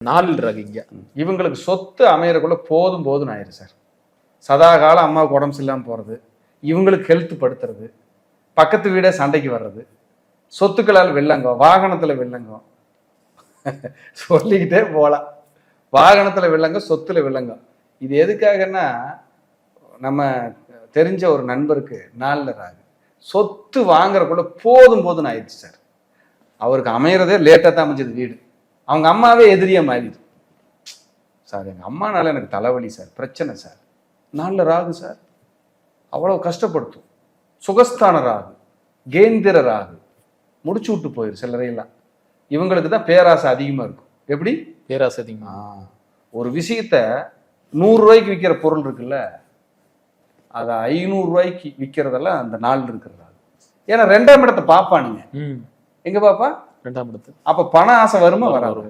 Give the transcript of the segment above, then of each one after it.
நாலு ரகு இங்க இவங்களுக்கு சொத்து அமையறக்குள்ள போதும் போதும்னு ஆயிரு சார். சதா காலம் அம்மாவுக்கு உடம்பு சரியில்லாமல் போகிறது, இவங்களுக்கு ஹெல்த் படுத்துறது, பக்கத்து வீடே சண்டைக்கு வர்றது, சொத்துக்களால் வெள்ளங்கம், வாகனத்தில் வெள்ளங்கம், சொல்லிக்கிட்டே போகலாம். வாகனத்தில் வெள்ளங்கம், சொத்துல வெள்ளங்கம். இது எதுக்காகன்னா, நம்ம தெரிஞ்ச ஒரு நண்பருக்கு நாளில் ராகு சொத்து வாங்குறக்குள்ள போதும் போதும்னு ஆயிடுச்சு சார். அவருக்கு அமையறதே லேட்டாக தான் அமைஞ்சது வீடு. அவங்க அம்மாவே எதிரியா மாறிடு. சார் எங்கள் அம்மானால எனக்கு தலைவலி சார், பிரச்சனை சார், நாளில் ராகு சார், அவ்வளோ கஷ்டப்படுத்தும். சுகஸ்தான ராகு, கேந்திர ராகு முடிச்சு விட்டு போயிரு சிலரையெல்லாம். இவங்களுக்கு தான் பேராசை அதிகமாக இருக்கும். எப்படி பேராசை அதிகமா? ஒரு விஷயத்த 100 ரூபாய்க்கு விற்கிற பொருள் இருக்குல்ல, அதை 500 ரூபாய்க்கு விற்கிறதெல்லாம் அந்த நாள் இருக்கிறதா. ஏன்னா 2ஆம் இடத்தை பாப்பானுங்க. எங்க பாப்பா? 2ஆம் இடத்து. அப்ப பண ஆசை வருமா? வராது.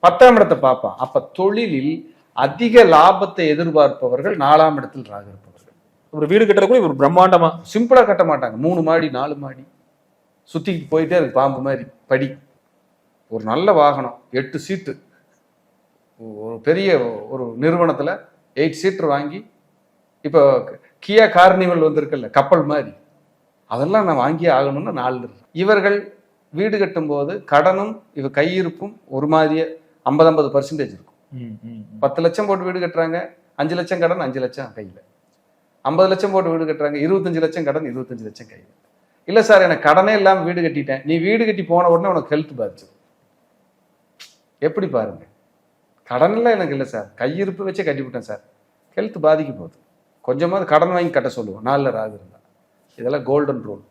10ஆம் இடத்தை பார்ப்பான். அப்ப தொழிலில் அதிக லாபத்தை எதிர்பார்ப்பவர்கள் 4ஆம் இடத்தில் ராகு இருப்பவர்கள். ஒரு வீடு கட்டுறதுக்கு ஒரு பிரம்மாண்டமா சிம்பிளா கட்ட மாட்டாங்க. 3 மாடி 4 மாடி சுத்திக்கிட்டு போயிட்டே இருக்கு, பாம்பு மாதிரி படி. ஒரு நல்ல வாகனம் 8 சீட்டு, ஒரு பெரிய ஒரு நிறுவனத்துல 8 சீட்டர் வாங்கி, இப்போ கியா கார்னிவல் வந்திருக்குல்ல கப்பல் மாதிரி, அதெல்லாம் நான் வாங்கியே ஆகணும்னு 4 இவர்கள் வீடு கட்டும் போது கடனும் இவ கையிருப்பும் ஒரு மாதிரியே 50-50% இருக்கும். 10 லட்சம் போட்டு வீடு கட்டுறாங்க, 5 லட்சம் கடன், 5 லட்சம் கையில். 50 லட்சம் போட்டு வீடு கட்டுறாங்க, 25 லட்சம் கடன், 25 லட்சம் கையில். இல்லை சார் எனக்கு கடனே இல்லாமல் வீடு கட்டிட்டேன். நீ வீடு கட்டி போன உடனே உனக்கு ஹெல்த் பாதிச்சு. எப்படி பாருங்க, கடன்லாம் எனக்கு இல்லை சார், கையிருப்பு வச்சே கட்டிவிட்டேன் சார், ஹெல்த் பாதிக்க போகுது. கொஞ்சமாவது கடன் வாங்கி கட்ட சொல்லுவோம் 4ல் ராகு இருந்தால். இதெல்லாம் கோல்டன் ரூல்.